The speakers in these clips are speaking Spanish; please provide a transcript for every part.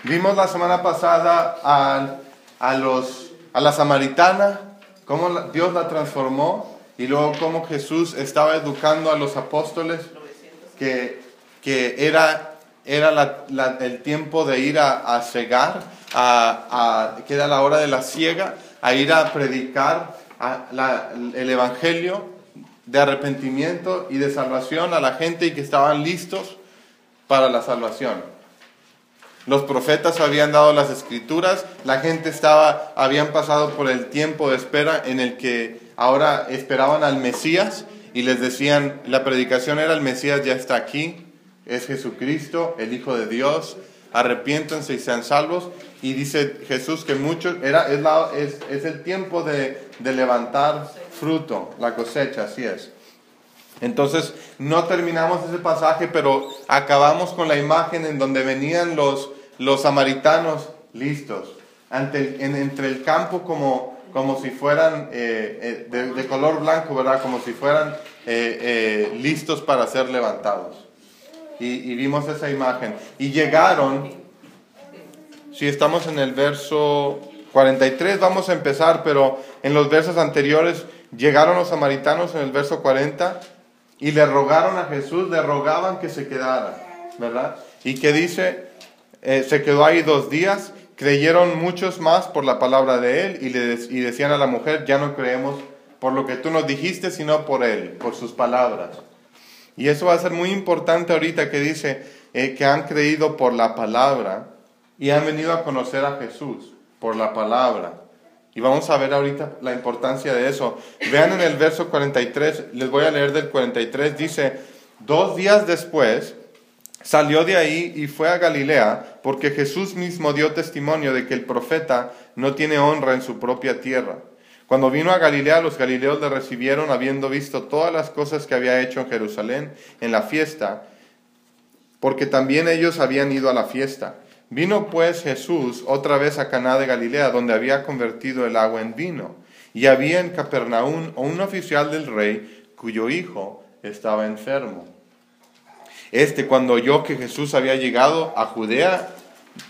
Vimos la semana pasada a la samaritana, cómo Dios la transformó, y luego cómo Jesús estaba educando a los apóstoles que era el tiempo de ir a cegar, que era la hora de la siega, a ir a predicar el evangelio de arrepentimiento y de salvación a la gente, y que estaban listos para la salvación. Los profetas habían dado las escrituras, la gente habían pasado por el tiempo de espera en el que ahora esperaban al Mesías, y les decían, la predicación era: el Mesías ya está aquí, es Jesucristo, el Hijo de Dios, arrepiéntanse y sean salvos. Y dice Jesús que muchos, es el tiempo de levantar fruto, la cosecha, así es. Entonces, no terminamos ese pasaje, pero acabamos con la imagen en donde venían los samaritanos listos, entre el campo como si fueran de color blanco, ¿verdad? Como si fueran listos para ser levantados. Y vimos esa imagen. Y llegaron, si estamos en el verso 43, vamos a empezar, pero en los versos anteriores, llegaron los samaritanos en el verso 40, y le rogaron a Jesús, le rogaban que se quedara, ¿verdad? Y que dice, se quedó ahí 2 días, creyeron muchos más por la palabra de él, y decían a la mujer: ya no creemos por lo que tú nos dijiste, sino por él, por sus palabras. Y eso va a ser muy importante ahorita, que dice que han creído por la palabra, y han venido a conocer a Jesús por la palabra. Y vamos a ver ahorita la importancia de eso. Vean en el verso 43, les voy a leer del 43, dice: 2 días después salió de ahí y fue a Galilea, porque Jesús mismo dio testimonio de que el profeta no tiene honra en su propia tierra. Cuando vino a Galilea, los galileos le recibieron, habiendo visto todas las cosas que había hecho en Jerusalén en la fiesta, porque también ellos habían ido a la fiesta. Vino pues Jesús otra vez a Caná de Galilea, donde había convertido el agua en vino. Y había en Capernaum un oficial del rey, cuyo hijo estaba enfermo. Cuando oyó que Jesús había llegado a Judea,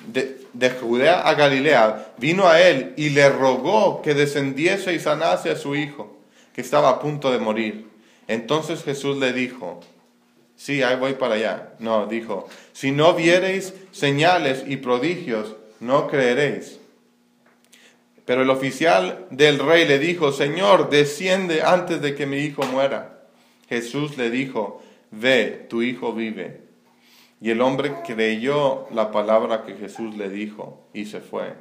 de Judea a Galilea, vino a él y le rogó que descendiese y sanase a su hijo, que estaba a punto de morir. Entonces Jesús le dijo: sí, ahí voy para allá. No, dijo: si no viereis señales y prodigios, no creeréis. Pero el oficial del rey le dijo: Señor, desciende antes de que mi hijo muera. Jesús le dijo: ve, tu hijo vive. Y el hombre creyó la palabra que Jesús le dijo, y se fue.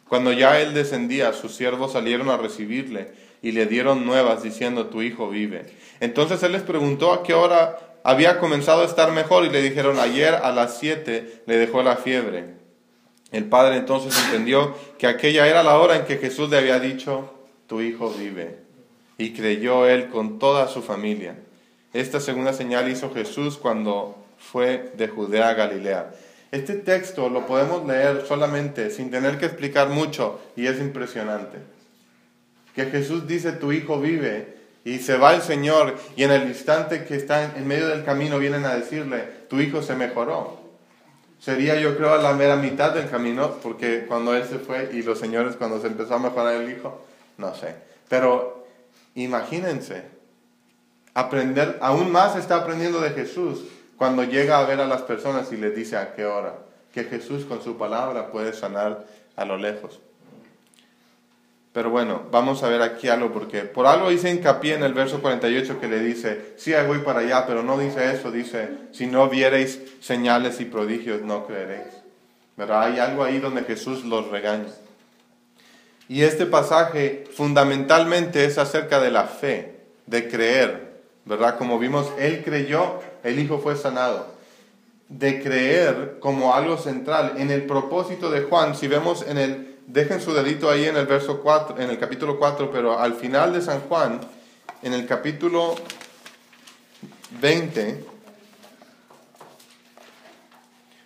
Cuando ya él descendía, sus siervos salieron a recibirle, y le dieron nuevas, diciendo: tu hijo vive. Entonces él les preguntó a qué hora había comenzado a estar mejor, y le dijeron: ayer a las 7 le dejó la fiebre. El padre entonces entendió que aquella era la hora en que Jesús le había dicho: tu hijo vive. Y creyó él con toda su familia. Esta segunda señal hizo Jesús cuando fue de Judea a Galilea. Este texto lo podemos leer solamente, sin tener que explicar mucho, y es impresionante. Que Jesús dice: tu hijo vive, y se va el Señor, y en el instante que está en medio del camino vienen a decirle: tu hijo se mejoró. Sería, yo creo, a la mera mitad del camino, porque cuando él se fue, y los señores cuando se empezó a mejorar el hijo, no sé. Pero imagínense, aprender, aún más está aprendiendo de Jesús cuando llega a ver a las personas y les dice a qué hora, que Jesús con su palabra puede sanar a lo lejos. Pero bueno, vamos a ver aquí algo, porque por algo hice hincapié en el verso 48 que le dice: sí, voy para allá, pero no dice eso, dice: si no viereis señales y prodigios, no creeréis. Pero hay algo ahí donde Jesús los regaña. Y este pasaje fundamentalmente es acerca de la fe, de creer, ¿verdad? Como vimos, él creyó, el hijo fue sanado. De creer como algo central. En el propósito de Juan, si vemos dejen su dedito ahí en el verso 4, en el capítulo 4, pero al final de San Juan, en el capítulo 20,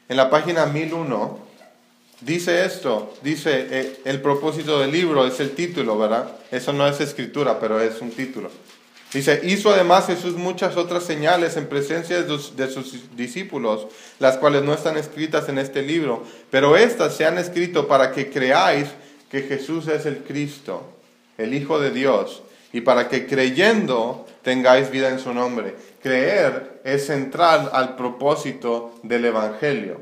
en la página 1001, dice esto, el propósito del libro, es el título, ¿verdad? Eso no es escritura, pero es un título. Dice, hizo además Jesús muchas otras señales en presencia de sus discípulos, las cuales no están escritas en este libro, pero estas se han escrito para que creáis que Jesús es el Cristo, el Hijo de Dios, y para que creyendo tengáis vida en su nombre. Creer es central al propósito del Evangelio,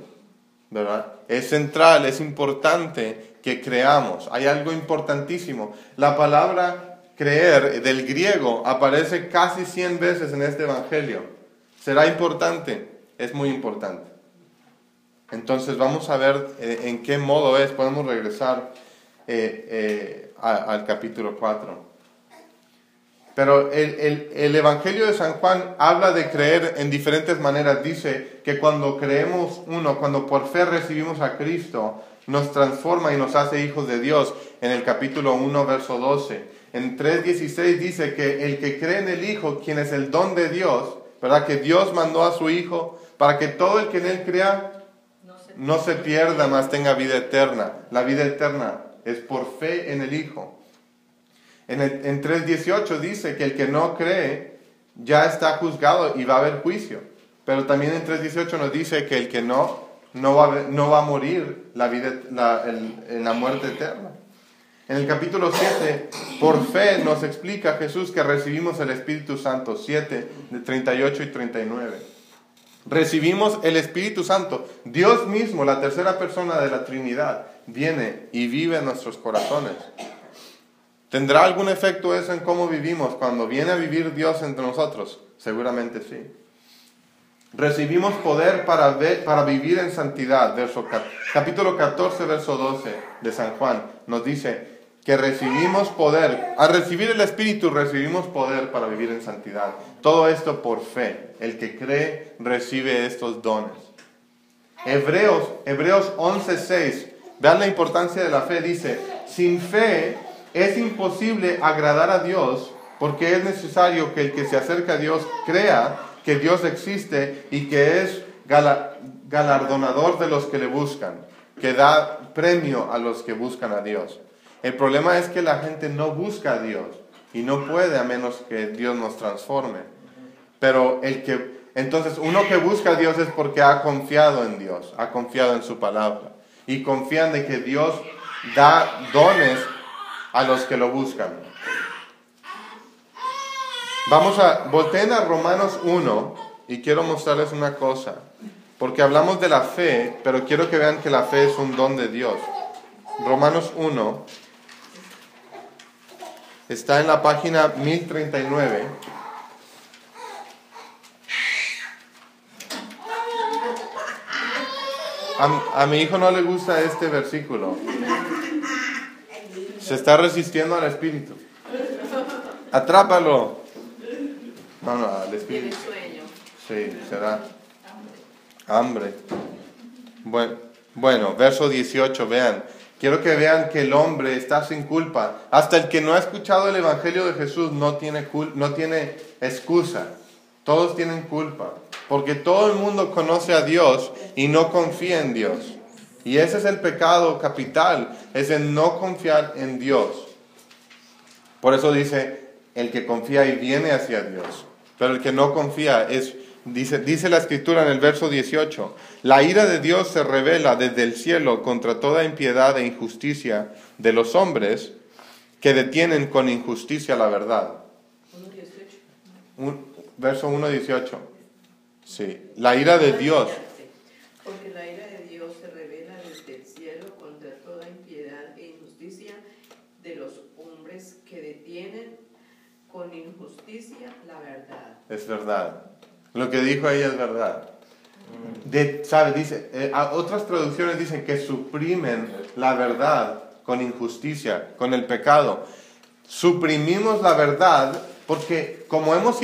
¿verdad? Es central, es importante que creamos. Hay algo importantísimo. La palabra creer del griego aparece casi 100 veces en este Evangelio. ¿Será importante? Es muy importante. Entonces vamos a ver en qué modo es. Podemos regresar al capítulo 4. Pero el Evangelio de San Juan habla de creer en diferentes maneras. Dice que cuando creemos cuando por fe recibimos a Cristo, nos transforma y nos hace hijos de Dios. En el capítulo 1, verso 12. En 3:16 dice que el que cree en el Hijo, quien es el don de Dios, ¿verdad? Que Dios mandó a su Hijo para que todo el que en Él crea no se pierda, mas tenga vida eterna. La vida eterna es por fe en el Hijo. En 3:18 dice que el que no cree ya está juzgado y va a haber juicio. Pero también en 3:18 nos dice que el que no va a morir en la muerte eterna. En el capítulo 7, por fe nos explica Jesús que recibimos el Espíritu Santo, 7, de 38 y 39. Recibimos el Espíritu Santo. Dios mismo, la tercera persona de la Trinidad, viene y vive en nuestros corazones. ¿Tendrá algún efecto eso en cómo vivimos cuando viene a vivir Dios entre nosotros? Seguramente sí. Recibimos poder para vivir en santidad. Capítulo 14, verso 12 de San Juan nos dice que recibimos poder. Al recibir el Espíritu recibimos poder para vivir en santidad. Todo esto por fe. El que cree recibe estos dones. Hebreos 11:6. Vean la importancia de la fe. Dice, sin fe es imposible agradar a Dios, porque es necesario que el que se acerca a Dios crea que Dios existe y que es galardonador de los que le buscan, que da premio a los que buscan a Dios. El problema es que la gente no busca a Dios y no puede a menos que Dios nos transforme. Pero entonces uno que busca a Dios es porque ha confiado en Dios, ha confiado en su palabra y confían de que Dios da dones a los que lo buscan. Volteen a Romanos 1 y quiero mostrarles una cosa, porque hablamos de la fe, pero quiero que vean que la fe es un don de Dios. Romanos 1 está en la página 1039. A mi hijo no le gusta este versículo. Se está resistiendo al Espíritu. Atrápalo. No, al Espíritu. Sí, será hambre. Bueno, verso 18, vean. Quiero que vean que el hombre está sin culpa. Hasta el que no ha escuchado el Evangelio de Jesús no tiene excusa. Todos tienen culpa. Porque todo el mundo conoce a Dios y no confía en Dios. Y ese es el pecado capital, es el no confiar en Dios. Por eso dice, el que confía y viene hacia Dios. Pero el que no confía dice la Escritura en el verso 18, la ira de Dios se revela desde el cielo contra toda impiedad e injusticia de los hombres que detienen con injusticia la verdad. Verso 1:18. Sí, la ira de Dios. Porque la ira de Dios se revela desde el cielo contra toda impiedad e injusticia de los hombres que detienen con injusticia la verdad. Es verdad. Lo que dijo ella es verdad. Otras traducciones dicen que suprimen la verdad con injusticia, con el pecado. Suprimimos la verdad porque como hemos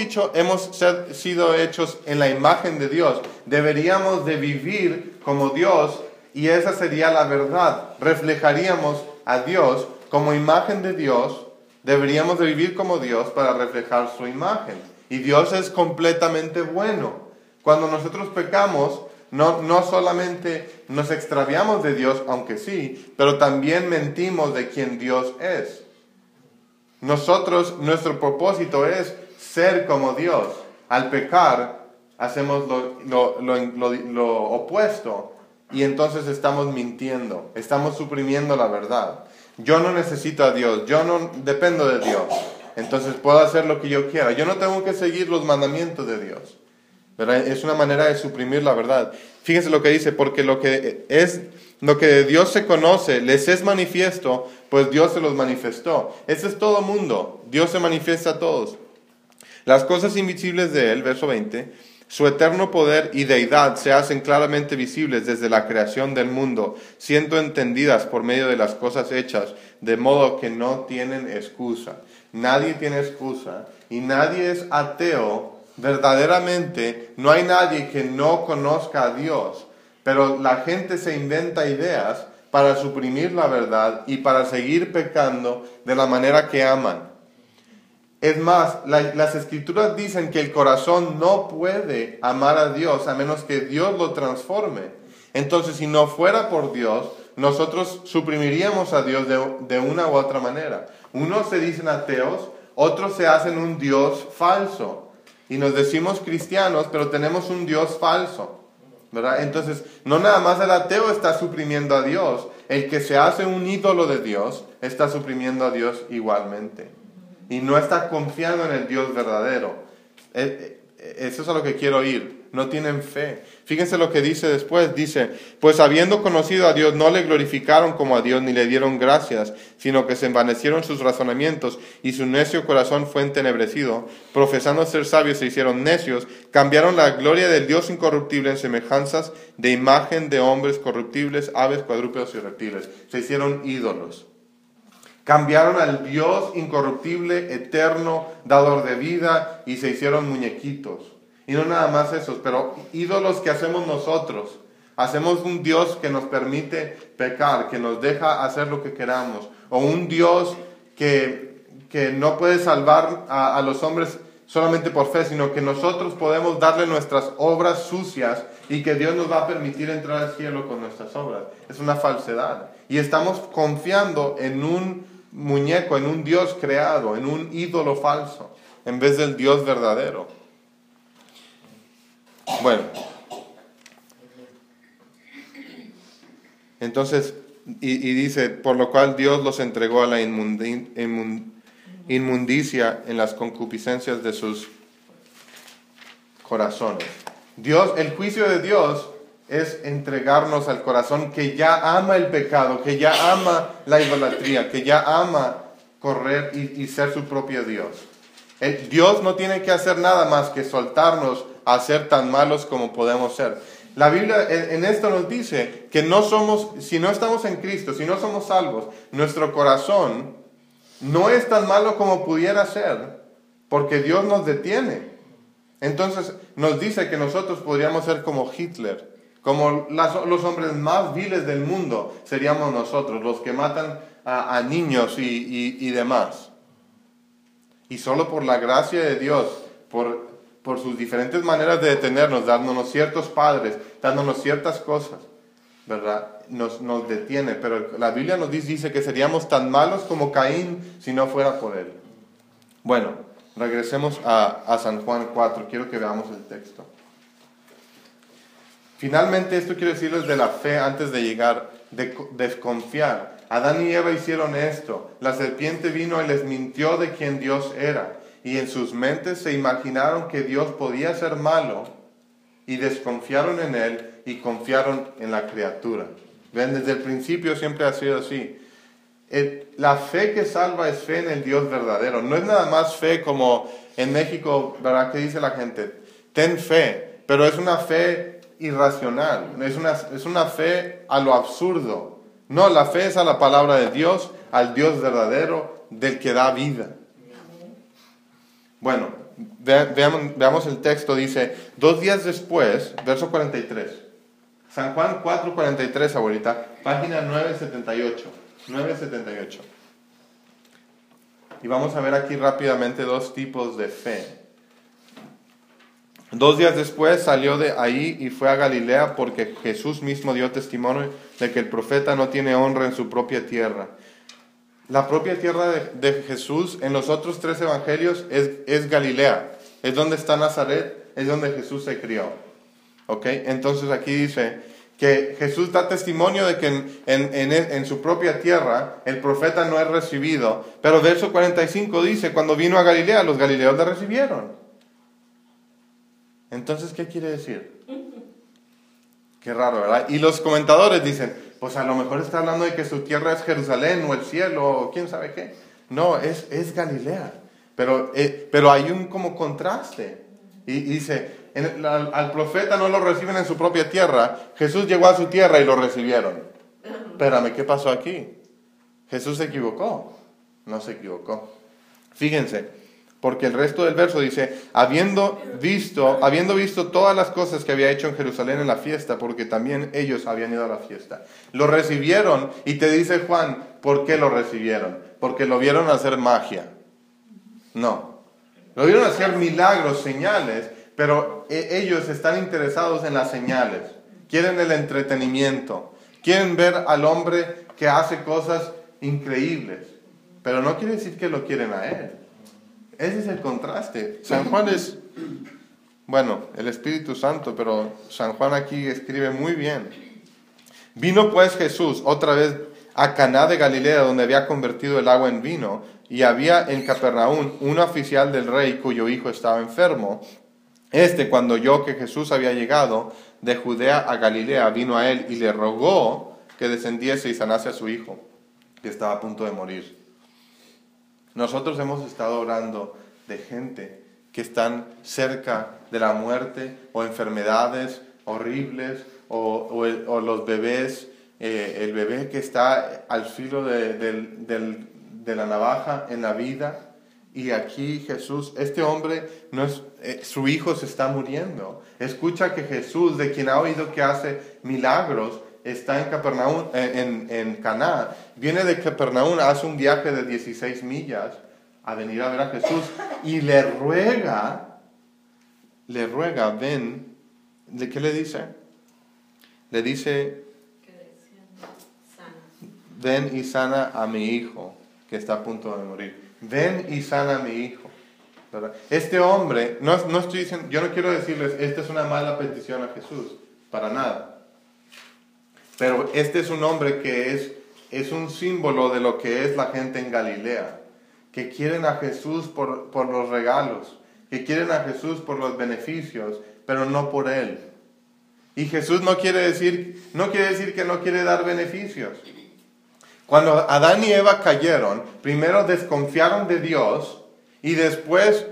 sido hechos en la imagen de Dios, deberíamos de vivir como Dios y esa sería la verdad. Reflejaríamos a Dios como imagen de Dios, deberíamos de vivir como Dios para reflejar su imagen. Y Dios es completamente bueno. Cuando nosotros pecamos, no solamente nos extraviamos de Dios, aunque sí, pero también mentimos de quien Dios es. Nuestro propósito es ser como Dios. Al pecar, hacemos lo opuesto y entonces estamos mintiendo, estamos suprimiendo la verdad. Yo no necesito a Dios, yo no dependo de Dios, entonces puedo hacer lo que yo quiera. Yo no tengo que seguir los mandamientos de Dios, ¿verdad? Es una manera de suprimir la verdad. Fíjense lo que dice, porque lo que de Dios se conoce, les es manifiesto, pues Dios se los manifestó. Ese es todo mundo, Dios se manifiesta a todos. Las cosas invisibles de Él, verso 20, su eterno poder y deidad se hacen claramente visibles desde la creación del mundo, siendo entendidas por medio de las cosas hechas, de modo que no tienen excusa. Nadie tiene excusa y nadie es ateo. Verdaderamente no hay nadie que no conozca a Dios, pero la gente se inventa ideas para suprimir la verdad y para seguir pecando de la manera que aman. Es más, las Escrituras dicen que el corazón no puede amar a Dios a menos que Dios lo transforme. Entonces, si no fuera por Dios, nosotros suprimiríamos a Dios de una u otra manera. Unos se dicen ateos, otros se hacen un Dios falso. Y nos decimos cristianos, pero tenemos un Dios falso, ¿verdad? Entonces, no nada más el ateo está suprimiendo a Dios. El que se hace un ídolo de Dios está suprimiendo a Dios igualmente. Y no está confiando en el Dios verdadero. Eso es a lo que quiero ir. No tienen fe. Fíjense lo que dice después. Dice, pues habiendo conocido a Dios, no le glorificaron como a Dios, ni le dieron gracias, sino que se envanecieron sus razonamientos, y su necio corazón fue entenebrecido. Profesando ser sabios, se hicieron necios, cambiaron la gloria del Dios incorruptible en semejanzas de imagen de hombres corruptibles, aves, cuadrúpedos y reptiles. Se hicieron ídolos. Cambiaron al Dios incorruptible, eterno, dador de vida, y se hicieron muñequitos. Y no nada más esos, pero ídolos que hacemos nosotros. Hacemos un Dios que nos permite pecar, que nos deja hacer lo que queramos. O un Dios que no puede salvar a los hombres solamente por fe, sino que nosotros podemos darle nuestras obras sucias y que Dios nos va a permitir entrar al cielo con nuestras obras. Es una falsedad. Y estamos confiando en un muñeco, en un Dios creado, en un ídolo falso, en vez del Dios verdadero. Bueno, entonces, y dice, por lo cual Dios los entregó a la inmundicia en las concupiscencias de sus corazones. El juicio de Dios es entregarnos al corazón que ya ama el pecado, que ya ama la idolatría, que ya ama correr y ser su propio Dios. Dios no tiene que hacer nada más que soltarnos a ser tan malos como podemos ser. La Biblia en esto nos dice que si no estamos en Cristo, si no somos salvos, nuestro corazón no es tan malo como pudiera ser, porque Dios nos detiene. Entonces nos dice que nosotros podríamos ser como Hitler, como los hombres más viles del mundo seríamos nosotros, los que matan a niños y demás. Y solo por la gracia de Dios, por sus diferentes maneras de detenernos, dándonos ciertos padres, dándonos ciertas cosas, ¿verdad? Nos detiene. Pero la Biblia nos dice que seríamos tan malos como Caín si no fuera por él. Bueno, regresemos a San Juan 4. Quiero que veamos el texto. Finalmente, esto quiero decirles de la fe antes de llegar, de desconfiar. Adán y Eva hicieron esto. La serpiente vino y les mintió de quién Dios era. Y en sus mentes se imaginaron que Dios podía ser malo y desconfiaron en Él y confiaron en la criatura. ¿Ven? Desde el principio siempre ha sido así. La fe que salva es fe en el Dios verdadero. No es nada más fe como en México, ¿verdad? Que dice la gente, ten fe, pero es una fe irracional, es una fe a lo absurdo. No, la fe es a la palabra de Dios, al Dios verdadero, del que da vida. Bueno, veamos el texto. Dice, 2 días después, verso 43. San Juan 4:43, abuelita, página 978. Y vamos a ver aquí rápidamente 2 tipos de fe. 2 días después salió de ahí y fue a Galilea, porque Jesús mismo dio testimonio de que el profeta no tiene honra en su propia tierra. la propia tierra de Jesús en los otros 3 evangelios es Galilea. Es donde está Nazaret, es donde Jesús se crió. ¿Ok? Entonces aquí dice que Jesús da testimonio de que en su propia tierra el profeta no es recibido. Pero verso 45 dice, cuando vino a Galilea, los galileos le recibieron. Entonces, ¿qué quiere decir? Qué raro, ¿verdad? Y los comentadores dicen, pues a lo mejor está hablando de que su tierra es Jerusalén o el cielo o quién sabe qué. No, es Galilea. Pero hay un como contraste. Y dice, al profeta no lo reciben en su propia tierra. Jesús llegó a su tierra y lo recibieron. Espérame, ¿qué pasó aquí? Jesús se equivocó. No se equivocó. Fíjense, porque el resto del verso dice, habiendo visto todas las cosas que había hecho en Jerusalén en la fiesta, porque también ellos habían ido a la fiesta. Lo recibieron y te dice Juan, ¿por qué lo recibieron? Porque lo vieron hacer magia. No. Lo vieron hacer milagros, señales, pero ellos están interesados en las señales. Quieren el entretenimiento. Quieren ver al hombre que hace cosas increíbles. Pero no quiere decir que lo quieren a él. Ese es el contraste. San Juan es, bueno, el Espíritu Santo, pero San Juan aquí escribe muy bien. Vino pues Jesús otra vez a Caná de Galilea, donde había convertido el agua en vino, y había en Capernaum un oficial del rey cuyo hijo estaba enfermo. Cuando oyó que Jesús había llegado de Judea a Galilea, vino a él y le rogó que descendiese y sanase a su hijo, que estaba a punto de morir. Nosotros hemos estado orando de gente que están cerca de la muerte o enfermedades horribles o los bebés, el bebé que está al filo de la navaja en la vida. Y aquí Jesús, este hombre, su hijo se está muriendo. Escucha que Jesús, de quien ha oído que hace milagros, está en Capernaum, en Caná. Viene de Capernaum, hace un viaje de 16 millas a venir a ver a Jesús y le ruega, ven. ¿Qué le dice? Le dice, ven y sana a mi hijo que está a punto de morir. Ven y sana a mi hijo. ¿Verdad? Este hombre, no estoy diciendo, yo no quiero decirles, esta es una mala petición a Jesús, para nada. Pero este es un hombre que es un símbolo de lo que es la gente en Galilea, que quieren a Jesús por los regalos, que quieren a Jesús por los beneficios, pero no por Él. Y Jesús no quiere decir que no quiere dar beneficios. Cuando Adán y Eva cayeron, primero desconfiaron de Dios y después,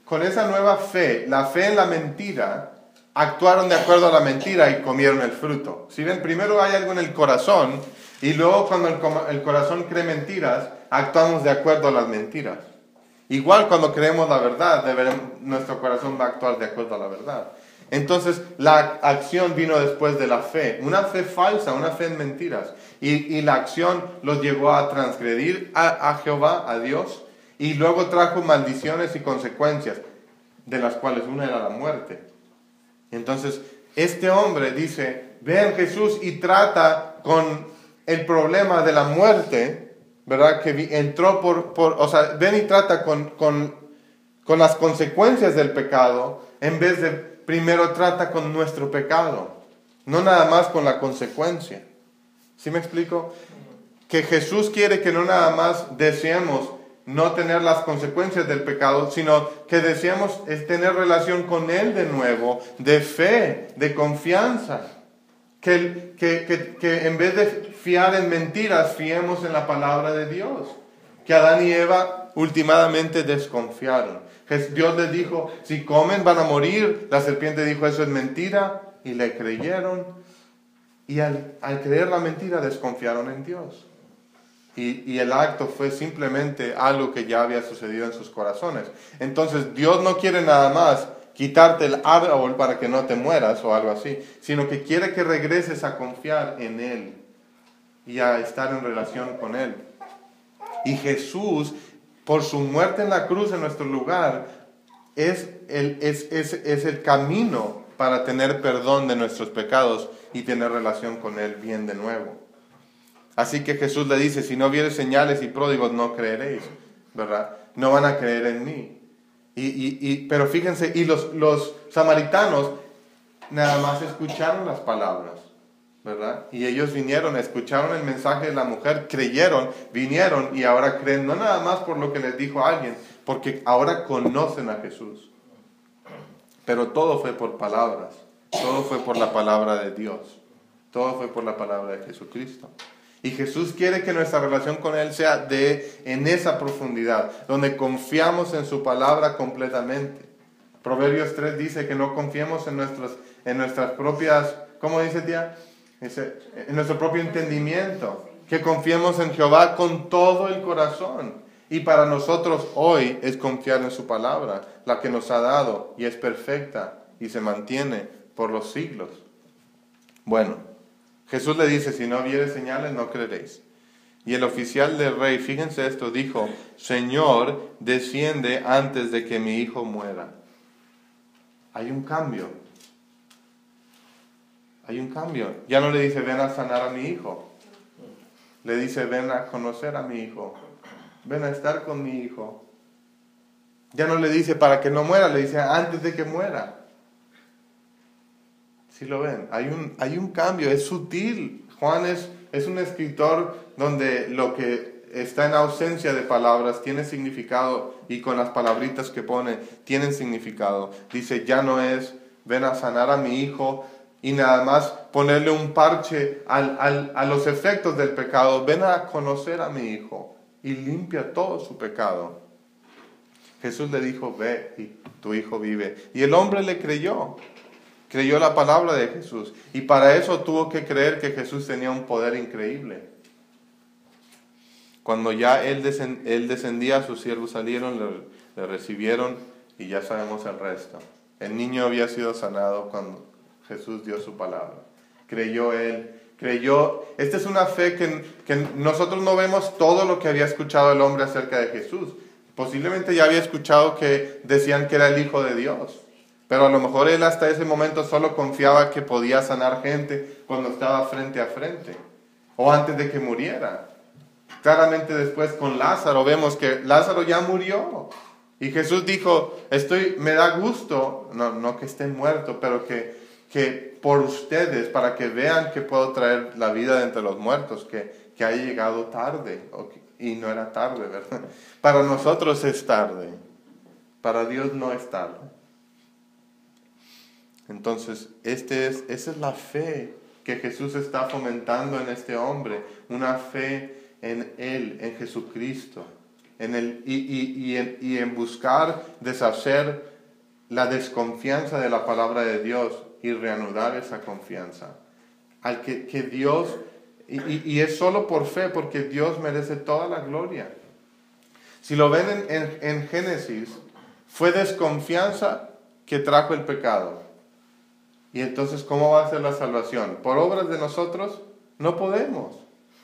con esa nueva fe, la fe en la mentira, actuaron de acuerdo a la mentira y comieron el fruto. Si ven, primero hay algo en el corazón y luego cuando el corazón cree mentiras, actuamos de acuerdo a las mentiras. Igual cuando creemos la verdad, nuestro corazón va a actuar de acuerdo a la verdad. Entonces la acción vino después de la fe, una fe falsa, una fe en mentiras. Y la acción los llevó a transgredir a Jehová, a Dios, y luego trajo maldiciones y consecuencias, de las cuales una era la muerte. Entonces este hombre dice, ven Jesús y trata con el problema de la muerte, ¿verdad? Que entró ven y trata con las consecuencias del pecado, en vez de primero trata con nuestro pecado, no nada más con la consecuencia. ¿Sí me explico? Que Jesús quiere que no nada más deseemos no tener las consecuencias del pecado, sino que deseamos tener relación con Él de nuevo, de fe, de confianza. Que en vez de fiar en mentiras, fiemos en la palabra de Dios. Que Adán y Eva últimamente desconfiaron. Dios les dijo, si comen van a morir. La serpiente dijo, eso es mentira, y le creyeron. Y al creer la mentira desconfiaron en Dios. Y el acto fue simplemente algo que ya había sucedido en sus corazones. Entonces Dios no quiere nada más quitarte el árbol para que no te mueras o algo así, sino que quiere que regreses a confiar en Él y a estar en relación con Él. Y Jesús, por su muerte en la cruz en nuestro lugar, es el camino para tener perdón de nuestros pecados y tener relación con Él bien de nuevo. Así que Jesús le dice, si no vieres señales y pródigos, no creeréis, ¿verdad? No van a creer en mí. Pero fíjense, y los samaritanos nada más escucharon las palabras, ¿verdad? Y ellos vinieron, escucharon el mensaje de la mujer, creyeron, vinieron y ahora creen, no nada más por lo que les dijo alguien, porque ahora conocen a Jesús. Pero todo fue por palabras, todo fue por la palabra de Dios, todo fue por la palabra de Jesucristo. Y Jesús quiere que nuestra relación con Él sea en esa profundidad, donde confiamos en su palabra completamente. Proverbios 3 dice que no confiemos en nuestras propias, ¿cómo dice, tía? Dice, en nuestro propio entendimiento, que confiemos en Jehová con todo el corazón. Y para nosotros hoy es confiar en su palabra, la que nos ha dado, y es perfecta y se mantiene por los siglos. Bueno, Jesús le dice, si no vieres señales, no creeréis. Y el oficial del rey, fíjense esto, dijo, Señor, desciende antes de que mi hijo muera. Hay un cambio. Hay un cambio. Ya no le dice, ven a sanar a mi hijo. Le dice, ven a conocer a mi hijo. Ven a estar con mi hijo. Ya no le dice para que no muera, le dice antes de que muera. ¿Sí lo ven? Hay un cambio, es sutil. Juan es un escritor donde lo que está en ausencia de palabras tiene significado y con las palabritas que pone tienen significado. Dice, ya no es, ven a sanar a mi hijo y nada más ponerle un parche a los efectos del pecado. Ven a conocer a mi hijo y limpia todo su pecado. Jesús le dijo, ve y tu hijo vive. Y el hombre le creyó la palabra de Jesús. Y para eso tuvo que creer que Jesús tenía un poder increíble. Cuando ya él descendía, sus siervos salieron, le recibieron y ya sabemos el resto. El niño había sido sanado cuando Jesús dio su palabra. Creyó él. Esta es una fe que nosotros no vemos todo lo que había escuchado el hombre acerca de Jesús. Posiblemente ya había escuchado que decían que era el Hijo de Dios. Pero a lo mejor él hasta ese momento solo confiaba que podía sanar gente cuando estaba frente a frente. O antes de que muriera. Claramente después con Lázaro vemos que Lázaro ya murió. Y Jesús dijo, me da gusto, no que esté muerto, pero que por ustedes, para que vean que puedo traer la vida de entre los muertos, que haya llegado tarde. Y no era tarde, ¿verdad? Para nosotros es tarde. Para Dios no es tarde. Entonces, esa es la fe que Jesús está fomentando en este hombre. Una fe en Él, en Jesucristo. Y en buscar deshacer la desconfianza de la palabra de Dios y reanudar esa confianza. Al que Dios... Y es solo por fe, porque Dios merece toda la gloria. Si lo ven en Génesis, fue desconfianza que trajo el pecado. Y entonces, ¿cómo va a ser la salvación? ¿Por obras de nosotros? No podemos.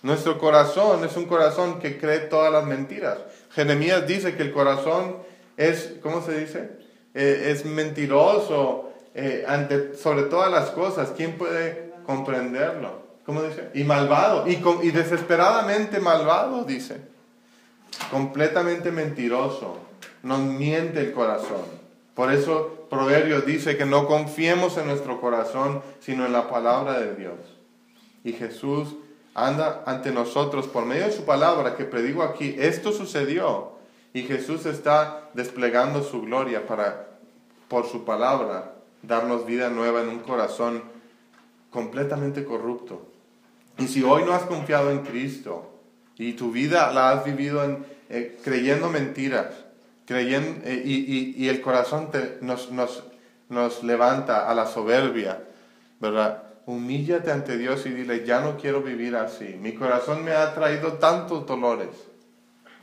Nuestro corazón es un corazón que cree todas las mentiras. Jeremías dice que el corazón es, ¿cómo se dice? Es mentiroso sobre todas las cosas. ¿Quién puede comprenderlo? ¿Cómo dice? Y malvado, y desesperadamente malvado, dice. Completamente mentiroso. Nos miente el corazón. Por eso Proverbios dice que no confiemos en nuestro corazón, sino en la palabra de Dios. Y Jesús anda ante nosotros por medio de su palabra que predigo aquí. Esto sucedió. Y Jesús está desplegando su gloria por su palabra, darnos vida nueva en un corazón completamente corrupto. Y si hoy no has confiado en Cristo y tu vida la has vivido creyendo mentiras, y el corazón nos levanta a la soberbia, ¿verdad? Humíllate ante Dios y dile, ya no quiero vivir así. Mi corazón me ha traído tantos dolores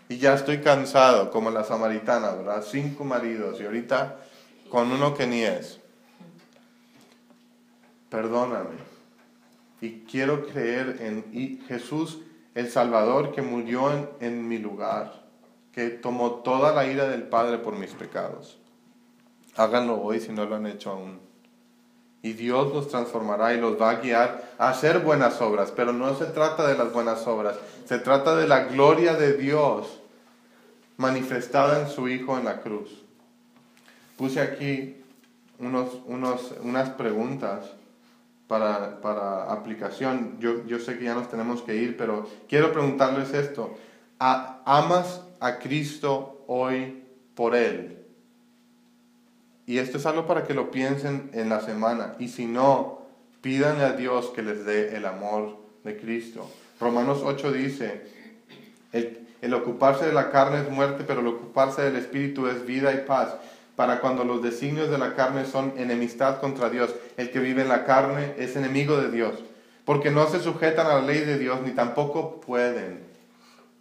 y ya estoy cansado, como la samaritana, ¿verdad? 5 maridos y ahorita con uno que ni es. Perdóname. Y quiero creer en Jesús, el Salvador, que murió en mi lugar, que tomó toda la ira del Padre por mis pecados. Háganlo hoy si no lo han hecho aún. Y Dios los transformará y los va a guiar a hacer buenas obras. Pero no se trata de las buenas obras, se trata de la gloria de Dios manifestada en su Hijo en la cruz. Puse aquí unas preguntas para aplicación. Yo sé que ya nos tenemos que ir, pero quiero preguntarles esto. ¿Amas a Cristo hoy por Él? Y esto es algo para que lo piensen en la semana. Y si no, pídanle a Dios que les dé el amor de Cristo. Romanos 8 dice, el ocuparse de la carne es muerte, pero el ocuparse del Espíritu es vida y paz. Para cuando los designios de la carne son enemistad contra Dios, el que vive en la carne es enemigo de Dios, porque no se sujetan a la ley de Dios, ni tampoco pueden.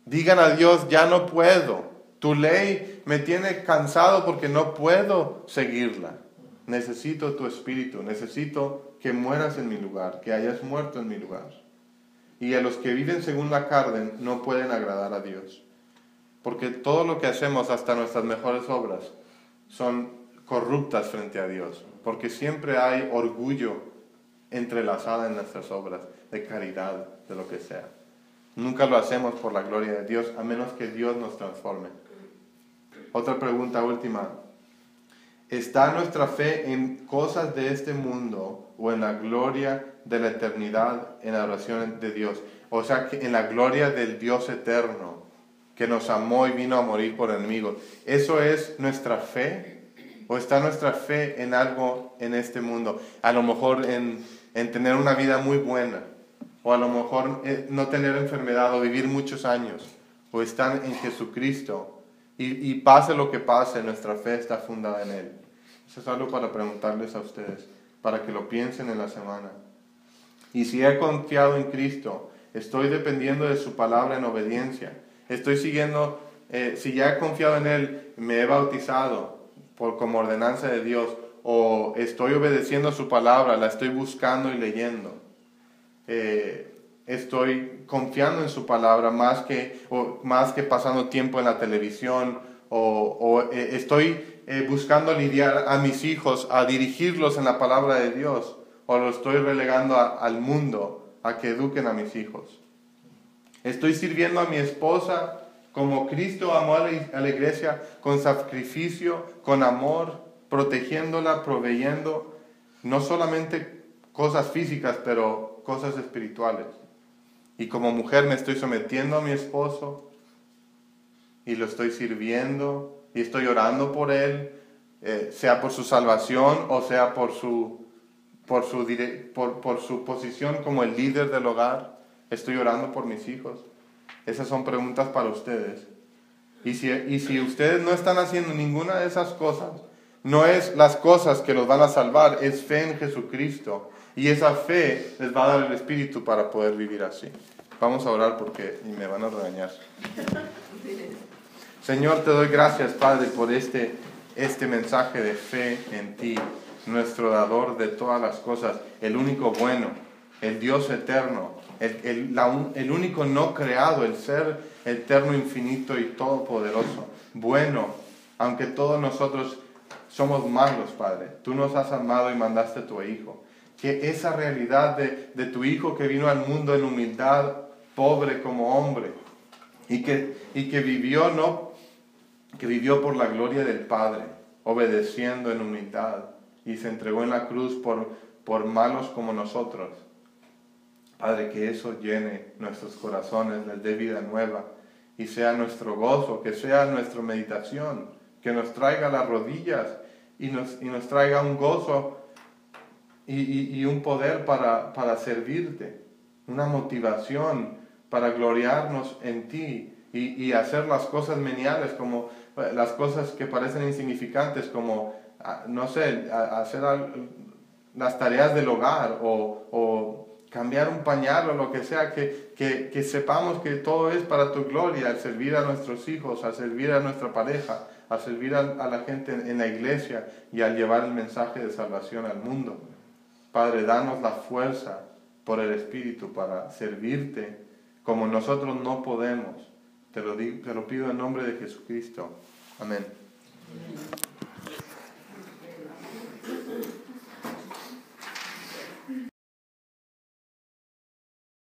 Digan a Dios, ya no puedo. Tu ley me tiene cansado porque no puedo seguirla. Necesito tu Espíritu, necesito que mueras en mi lugar, que hayas muerto en mi lugar. Y a los que viven según la carne no pueden agradar a Dios. Porque todo lo que hacemos, hasta nuestras mejores obras, son corruptas frente a Dios. Porque siempre hay orgullo entrelazado en nuestras obras, de caridad, de lo que sea. Nunca lo hacemos por la gloria de Dios, a menos que Dios nos transforme. Otra pregunta última. ¿Está nuestra fe en cosas de este mundo o en la gloria de la eternidad en la oración de Dios? O sea, que en la gloria del Dios eterno, que nos amó y vino a morir por enemigos. ¿Eso es nuestra fe? ¿O está nuestra fe en algo en este mundo? A lo mejor en tener una vida muy buena. O a lo mejor no tener enfermedad o vivir muchos años. O están en Jesucristo. Y pase lo que pase, nuestra fe está fundada en Él. Eso es algo para preguntarles a ustedes, para que lo piensen en la semana. Y si he confiado en Cristo, estoy dependiendo de su palabra en obediencia. Estoy siguiendo, si ya he confiado en Él, me he bautizado como ordenanza de Dios, o estoy obedeciendo su palabra, la estoy buscando y leyendo. Estoy confiando en su palabra más que pasando tiempo en la televisión, o estoy buscando lidiar a mis hijos, a dirigirlos en la palabra de Dios, o lo estoy relegando al mundo, a que eduquen a mis hijos. Estoy sirviendo a mi esposa como Cristo amó a la iglesia, con sacrificio, con amor, protegiéndola, proveyendo, no solamente cosas físicas, pero cosas espirituales. Y como mujer me estoy sometiendo a mi esposo y lo estoy sirviendo y estoy orando por él, sea por su salvación o sea por su posición como el líder del hogar. Estoy orando por mis hijos. Esas son preguntas para ustedes. Y si ustedes no están haciendo ninguna de esas cosas, no es las cosas que los van a salvar, es fe en Jesucristo. Y esa fe les va a dar el Espíritu para poder vivir así. Vamos a orar porque me van a regañar. Señor, te doy gracias, Padre, por este mensaje de fe en ti, nuestro dador de todas las cosas, el único bueno, el Dios eterno, el único no creado, el ser eterno, infinito y todopoderoso. Bueno, aunque todos nosotros somos malos, Padre, tú nos has amado y mandaste a tu Hijo. Que esa realidad de tu Hijo que vino al mundo en humildad, pobre como hombre, y que vivió por la gloria del Padre, obedeciendo en humildad, y se entregó en la cruz por malos como nosotros. Padre, que eso llene nuestros corazones, les dé vida nueva, y sea nuestro gozo, que sea nuestra meditación, que nos traiga las rodillas, y nos traiga un gozo y un poder para servirte, una motivación para gloriarnos en ti y hacer las cosas meniales, como las cosas que parecen insignificantes, como, no sé, hacer las tareas del hogar o cambiar un pañal o lo que sea, que sepamos que todo es para tu gloria, al servir a nuestros hijos, al servir a nuestra pareja, al servir a la gente en la iglesia y al llevar el mensaje de salvación al mundo. Padre, danos la fuerza por el Espíritu para servirte como nosotros no podemos. Te lo pido en nombre de Jesucristo. Amén.